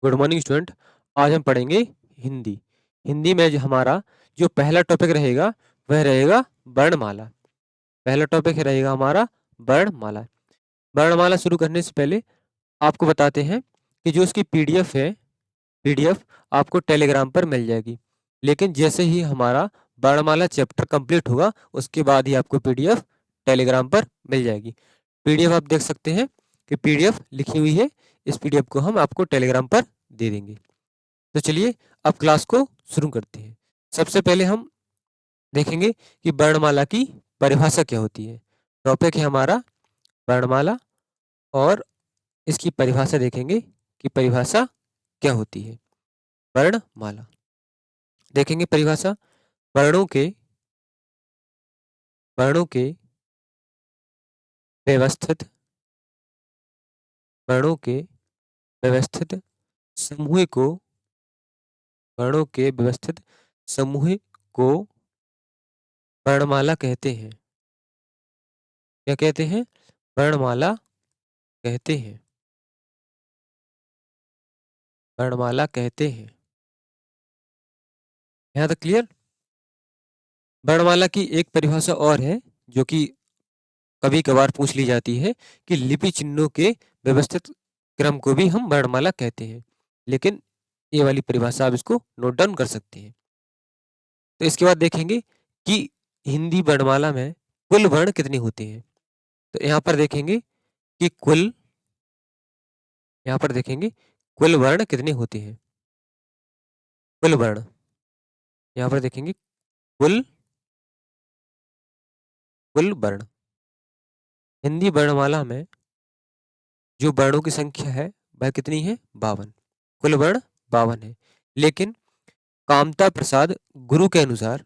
Good morning student. आज हम पढ़ेंगे हिंदी। हिंदी में जो हमारा जो पहला टॉपिक रहेगा वह रहेगा वर्णमाला। पहला टॉपिक रहेगा हमारा वर्णमाला। वर्णमाला शुरू करने से पहले आपको बताते हैं कि जो उसकी पीडीएफ है, पीडीएफ आपको टेलीग्राम पर मिल जाएगी। लेकिन जैसे ही हमारा वर्णमाला चैप्टर कंप्लीट होगा उसके बाद ही आपको पीडीएफ टेलीग्राम पर मिल जाएगी। पीडीएफ आप देख सकते हैं कि पीडीएफ लिखी हुई है। इस पीडीएफ को हम आपको टेलीग्राम पर दे देंगे। तो चलिए अब क्लास को शुरू करते हैं। सबसे पहले हम देखेंगे कि वर्णमाला की परिभाषा क्या होती है। टॉपिक है हमारा वर्णमाला और इसकी परिभाषा देखेंगे कि परिभाषा क्या होती है। वर्णमाला देखेंगे परिभाषा। वर्णों के वर्णों के व्यवस्थित वर्णों के व्यवस्थित समूह को वर्णों के व्यवस्थित समूह को वर्णमाला कहते हैं। क्या कहते हैं? वर्णमाला कहते हैं। वर्णमाला कहते हैं। यहाँ तक क्लियर? वर्णमाला की एक परिभाषा और है जो कि कभी कभार पूछ ली जाती है कि लिपि चिन्हों के व्यवस्थित क्रम को भी हम वर्णमाला कहते हैं। लेकिन ये वाली परिभाषा आप इसको नोट डाउन कर सकते हैं। तो इसके बाद देखेंगे कि हिंदी वर्णमाला में कुल वर्ण कितने होते हैं। तो यहाँ पर देखेंगे कि यहाँ पर देखेंगे कुल वर्ण कितने होते हैं। कुल वर्ण यहाँ पर देखेंगे कुल कुल वर्ण। हिंदी वर्णमाला में जो वर्णों की संख्या है वह कितनी है? 52। कुल वर्ण 52 है। लेकिन कामता प्रसाद गुरु के अनुसार,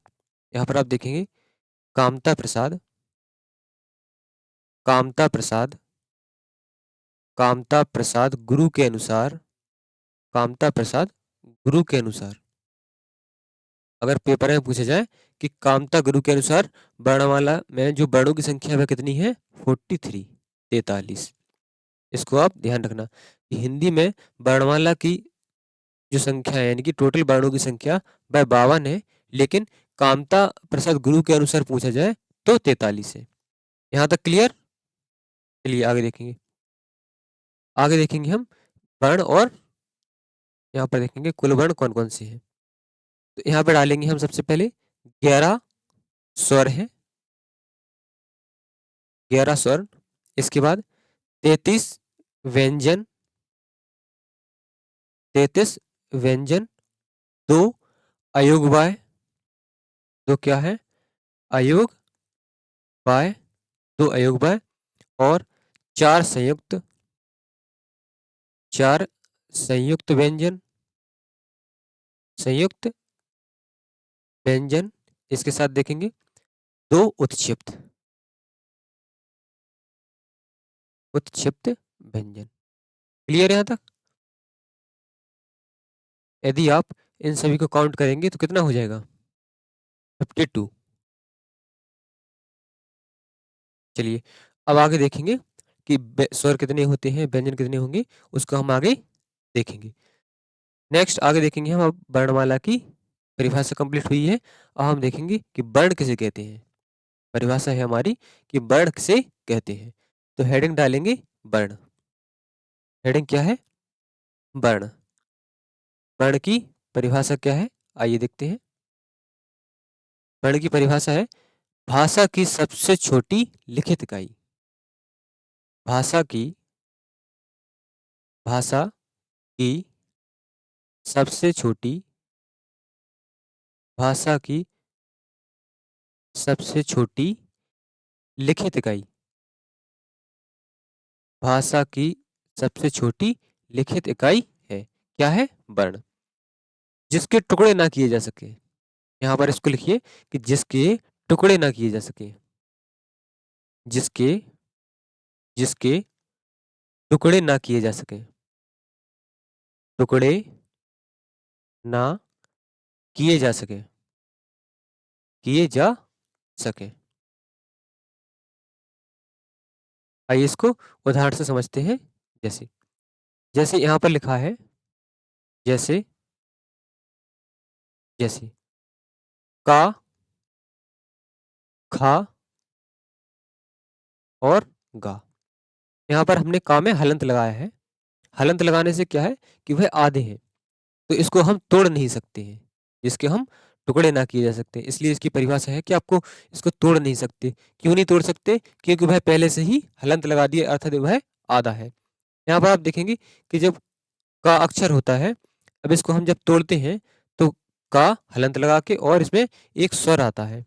यहाँ पर आप देखेंगे कामता प्रसाद कामता प्रसाद कामता प्रसाद गुरु के अनुसार कामता प्रसाद गुरु के अनुसार अगर पेपर में पूछा जाए कि कामता गुरु के अनुसार वर्णमाला में जो वर्णों की संख्या है वह कितनी है? 43, 43। इसको आप ध्यान रखना कि हिंदी में वर्णमाला की जो संख्या है यानी कि टोटल वर्णों की संख्या वह 52 है। लेकिन कामता प्रसाद गुरु के अनुसार पूछा जाए तो 43 है। यहाँ तक क्लियर? चलिए आगे देखेंगे हम वर्ण और यहाँ पर देखेंगे कुल वर्ण कौन कौन से हैं। तो यहाँ पर डालेंगे हम सबसे पहले 11 स्वर है, 11 स्वर। इसके बाद 33 व्यंजन, 33 व्यंजन। 2 अयोगवाय, 2 क्या है? अयोग बाय, 2 अयोगवाय। और 4 संयुक्त, 4 संयुक्त व्यंजन, संयुक्त व्यंजन। इसके साथ देखेंगे 2 उत्क्षिप्त, उत्क्षिप्त व्यंजन। क्लियर है यहाँ तक? यदि आप इन सभी को काउंट करेंगे तो कितना हो जाएगा? 52। चलिए अब आगे देखेंगे कि स्वर कितने होते हैं, व्यंजन कितने होंगे, उसको हम आगे देखेंगे। नेक्स्ट आगे देखेंगे हम। अब वर्णमाला की परिभाषा कंप्लीट हुई है। अब हम देखेंगे कि वर्ण किसे कहते हैं। परिभाषा है हमारी कि वर्ण किसे कहते हैं। तो हेडिंग डालेंगे वर्ण। हेडिंग क्या है? वर्ण। वर्ण की परिभाषा क्या है? आइए देखते हैं। वर्ण की परिभाषा है भाषा की सबसे छोटी लिखित इकाई। भाषा की भाषा की सबसे छोटी भाषा की सबसे छोटी लिखित इकाई। भाषा की सबसे छोटी लिखित इकाई है। क्या है? वर्ण। जिसके टुकड़े ना किए जा सके। यहाँ पर इसको लिखिए कि जिसके टुकड़े ना किए जा सके। जिसके जिसके टुकड़े ना किए जा सके। टुकड़े ना किए जा सके। किए जा सके। आइए इसको उदाहरण से समझते हैं। जैसे जैसे यहाँ पर लिखा है जैसे जैसे का, खा और गा। यहाँ पर हमने का में हलंत लगाया है। हलंत लगाने से क्या है कि वह आधे हैं, तो इसको हम तोड़ नहीं सकते हैं, जिसके हम टुकड़े ना किए जा सकते हैं। इसलिए इसकी परिभाषा है कि आपको इसको तोड़ नहीं सकते। क्यों नहीं तोड़ सकते? क्योंकि वह पहले से ही हलंत लगा दिए, अर्थात वह आधा है। यहाँ पर आप देखेंगे कि जब का अक्षर होता है, अब इसको हम जब तोड़ते हैं तो का हलंत लगा के और इसमें एक स्वर आता है,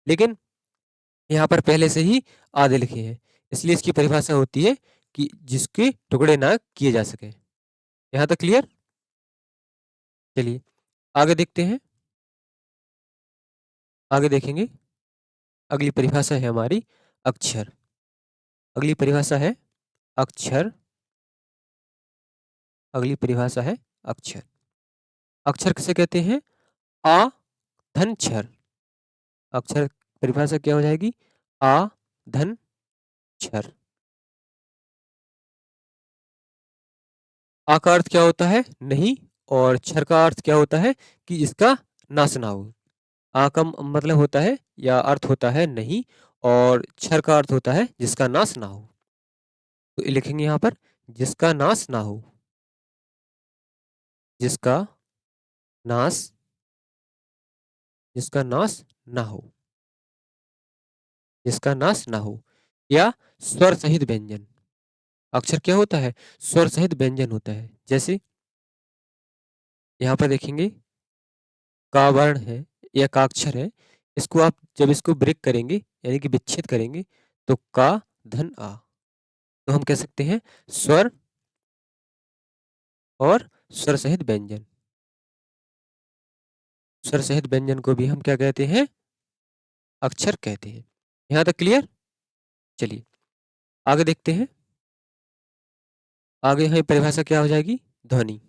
लेकिन यहाँ पर पहले से ही आधे लिखे हैं। इसलिए इसकी परिभाषा होती है कि जिसके टुकड़े ना किए जा सके। यहाँ तक क्लियर? चलिए आगे देखते हैं। आगे देखेंगे, अगली परिभाषा है हमारी अक्षर। अगली परिभाषा है अक्षर। अगली परिभाषा है अक्षर। अक्षर किसे कहते हैं? आ धन क्षर। अक्षर परिभाषा क्या हो जाएगी? आ धन क्षर। आ का अर्थ क्या होता है? नहीं। और क्षर का अर्थ क्या होता है? कि जिसका नाश ना हो। आ का मतलब होता है या अर्थ होता है नहीं, और क्षर का अर्थ होता है जिसका नाश ना हो। तो ये लिखेंगे यहाँ पर, जिसका नाश ना हो। जिसका नाश, जिसका नाश ना हो। जिसका नाश ना हो। या स्वर सहित व्यंजन। अक्षर क्या होता है? स्वर सहित व्यंजन होता है। जैसे यहाँ पर देखेंगे, का वर्ण है या का अक्षर है, इसको आप जब इसको ब्रेक करेंगे यानी कि विच्छेद करेंगे तो का धन आ, तो हम कह सकते हैं स्वर और स्वर सहित व्यंजन। स्वर सहित व्यंजन को भी हम क्या कहते हैं? अक्षर कहते हैं। यहाँ तक क्लियर? चलिए आगे देखते हैं। आगे यहाँ परिभाषा क्या हो जाएगी? ध्वनि।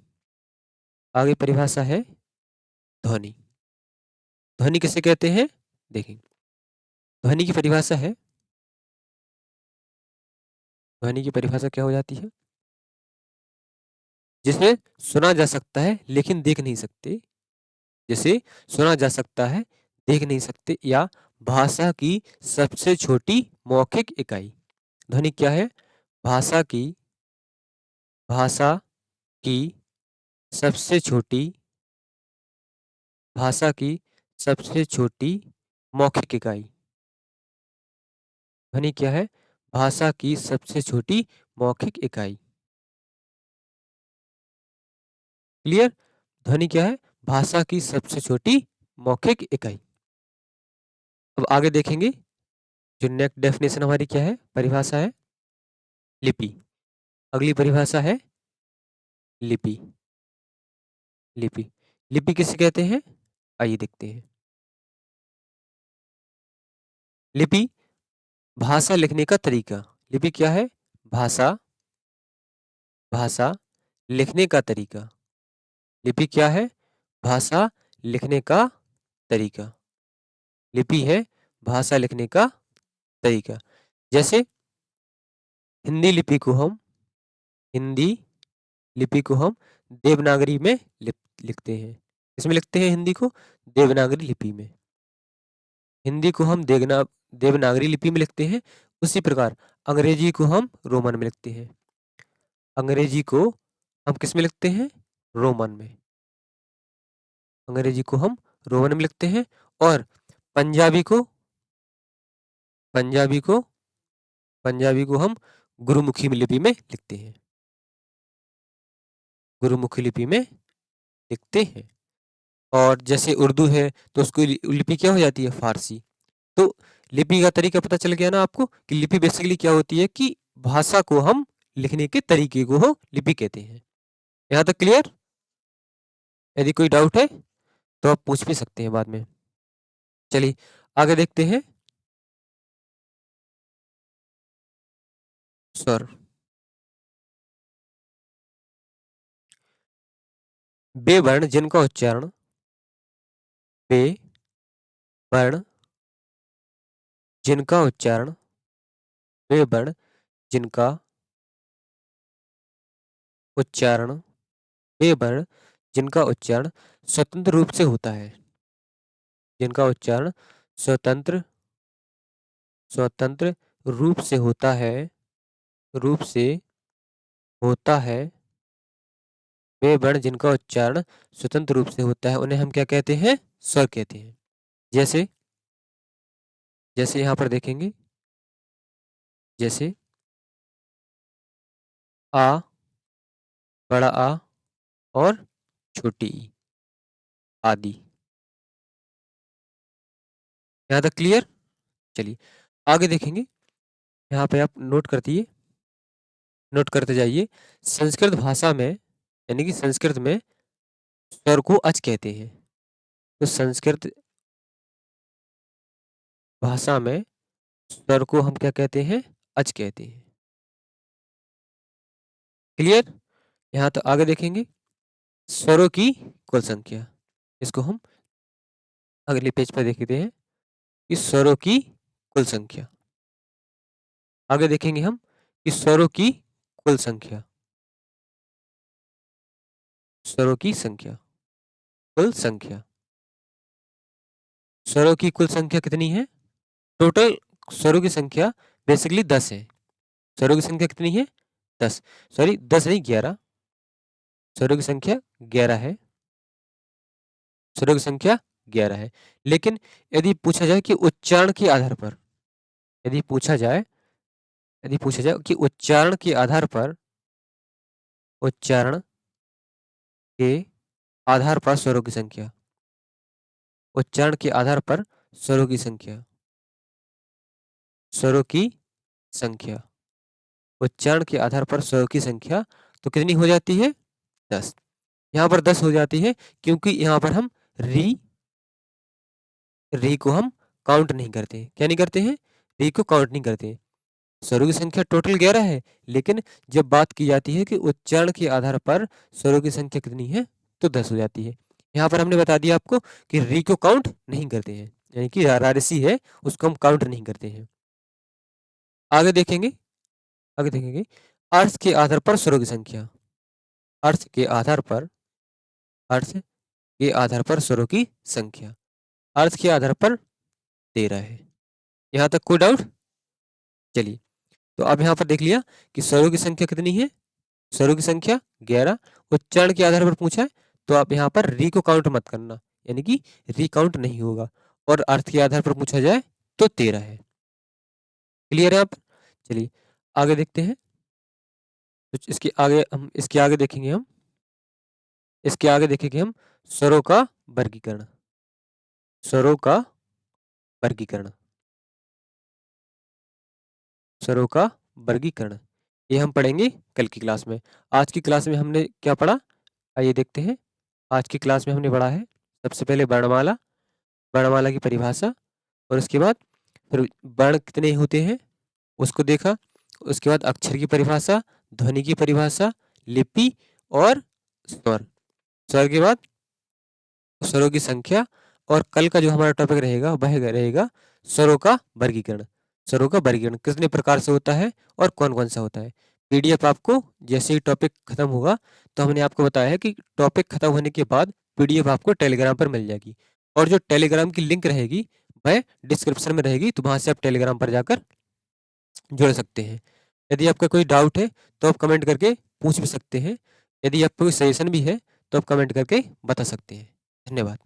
आगे परिभाषा है ध्वनि। ध्वनि किसे कहते हैं? देखेंगे, ध्वनि की परिभाषा है, ध्वनि की परिभाषा क्या हो जाती है? जिसे सुना जा सकता है लेकिन देख नहीं सकते। जिसे सुना जा सकता है, देख नहीं सकते, या भाषा की सबसे छोटी मौखिक इकाई। ध्वनि क्या है? भाषा की, भाषा की सबसे छोटी, भाषा की सबसे छोटी मौखिक इकाई। ध्वनि क्या है? भाषा की सबसे छोटी मौखिक इकाई। क्लियर? ध्वनि क्या है? भाषा की सबसे छोटी मौखिक इकाई। अब आगे देखेंगे, जो नेक्स्ट डेफिनेशन हमारी क्या है, परिभाषा है लिपि। अगली परिभाषा है लिपि। लिपि, लिपि किसे कहते हैं? आइए देखते हैं। लिपि भाषा लिखने का तरीका। लिपि क्या है? भाषा, भाषा लिखने का तरीका। लिपि क्या है? भाषा लिखने का तरीका। लिपि है भाषा लिखने का तरीका। जैसे हिंदी लिपि को हम, हिंदी लिपि को हम देवनागरी में लिखते हैं। इसमें लिखते हैं हिंदी को देवनागरी लिपि में। हिंदी को हम देवनागरी लिपि में लिखते हैं। उसी प्रकार अंग्रेजी को हम रोमन में लिखते हैं। अंग्रेजी को हम किस में लिखते हैं? रोमन में। अंग्रेजी को हम रोमन में लिखते हैं। और पंजाबी को, पंजाबी को, पंजाबी को हम गुरुमुखी लिपि में लिखते हैं। गुरुमुखी लिपि में लिखते हैं। और जैसे उर्दू है तो उसकी लिपि क्या हो जाती है? फारसी। तो लिपि का तरीका पता चल गया ना आपको, कि लिपि बेसिकली क्या होती है कि भाषा को हम लिखने के तरीके को हम लिपि कहते हैं। यहाँ तक क्लियर? यदि कोई डाउट है तो आप पूछ भी सकते हैं बाद में। चलिए आगे देखते हैं। स्वर। बे वर्ण जिनका उच्चारण, बे वर्ण जिनका उच्चारण, बे वर्ण जिनका उच्चारण, बे वर्ण जिनका उच्चारण स्वतंत्र रूप से होता है, जिनका उच्चारण स्वतंत्र स्वतंत्र रूप से होता है, रूप से होता है, वे वर्ण जिनका उच्चारण स्वतंत्र रूप से होता है उन्हें हम क्या कहते हैं? स्वर कहते हैं। जैसे जैसे यहाँ पर देखेंगे, जैसे आ, बड़ा आ और छोटी ई आदि। यहाँ तक क्लियर? चलिए आगे देखेंगे। यहाँ पे आप नोट करते जाइए। संस्कृत भाषा में यानी कि संस्कृत में स्वर को अच कहते हैं। तो संस्कृत भाषा में स्वर को हम क्या कहते हैं? अच कहते हैं। क्लियर? यहाँ तो आगे देखेंगे स्वरों की कुल संख्या। इसको हम अगले पेज पर देखते हैं कि स्वरों की कुल संख्या। आगे देखेंगे हम कि स्वरों की कुल संख्या, स्वरों की संख्या, कुल संख्या। स्वरों की कुल संख्या कितनी है? टोटल स्वरों की संख्या बेसिकली 10 है। स्वरों की संख्या कितनी है? 10। सॉरी 10 नहीं 11। स्वरों की संख्या 11 है। स्वरों की संख्या 11 है। लेकिन यदि पूछा जाए कि उच्चारण के आधार पर, यदि पूछा जाए कि उच्चारण के आधार पर, उच्चारण के आधार पर स्वरों की संख्या, उच्चारण के आधार पर स्वरों की संख्या, स्वरों की संख्या, उच्चारण के आधार पर स्वरों की संख्या तो कितनी हो जाती है? 10। यहाँ पर 10 हो जाती है क्योंकि यहाँ पर हम री को हम काउंट नहीं करते। क्या नहीं करते हैं? री को काउंट नहीं करते। स्वरों की संख्या टोटल 11 है, लेकिन जब बात की जाती है कि उच्चारण के आधार पर स्वरों की संख्या कितनी है तो 10 हो जाती है। यहाँ पर हमने बता दिया आपको कि री को काउंट नहीं करते हैं, यानी कि रारसी है उसको हम काउंट नहीं करते हैं। आगे देखेंगे अर्थ के आधार पर स्वरों की संख्या। अर्थ के आधार पर स्वरों की संख्या। अर्थ के आधार पर 13 है। यहाँ तक कोई डाउट? चलिए तो अब यहाँ पर देख लिया कि स्वरों की संख्या कितनी है? स्वरों की संख्या 11। उच्चारण के आधार पर पूछा है तो आप यहाँ पर री को काउंट मत करना, यानी कि री काउंट नहीं होगा। और अर्थ के आधार पर पूछा जाए तो 13 है। क्लियर है आप? चलिए आगे देखते हैं। तो इसके आगे देखेंगे हम स्वरों का वर्गीकरण। स्वरों का वर्गीकरण, स्वरों का वर्गीकरण ये हम पढ़ेंगे कल की क्लास में। आज की क्लास में हमने क्या पढ़ा? आइए देखते हैं। आज की क्लास में हमने पढ़ा है सबसे पहले वर्णमाला, वर्णमाला की परिभाषा, और उसके बाद फिर वर्ण कितने होते हैं उसको देखा। उसके बाद अक्षर की परिभाषा, ध्वनि की परिभाषा, लिपि और स्वर। स्वर के बाद स्वरों की संख्या, और कल का जो हमारा टॉपिक रहेगा वह रहेगा स्वरों का वर्गीकरण। स्वरों का वर्गीकरण कितने प्रकार से होता है और कौन कौन सा होता है। पीडीएफ आपको जैसे ही टॉपिक खत्म होगा, तो हमने आपको बताया है कि टॉपिक खत्म होने के बाद पीडीएफ आपको टेलीग्राम पर मिल जाएगी, और जो टेलीग्राम की लिंक रहेगी वह डिस्क्रिप्शन में रहेगी, तो वहां से आप टेलीग्राम पर जाकर जुड़ सकते हैं। यदि आपका कोई डाउट है तो आप कमेंट करके पूछ भी सकते हैं। यदि आपका कोई सजेशन भी है तो आप कमेंट करके बता सकते हैं। धन्यवाद।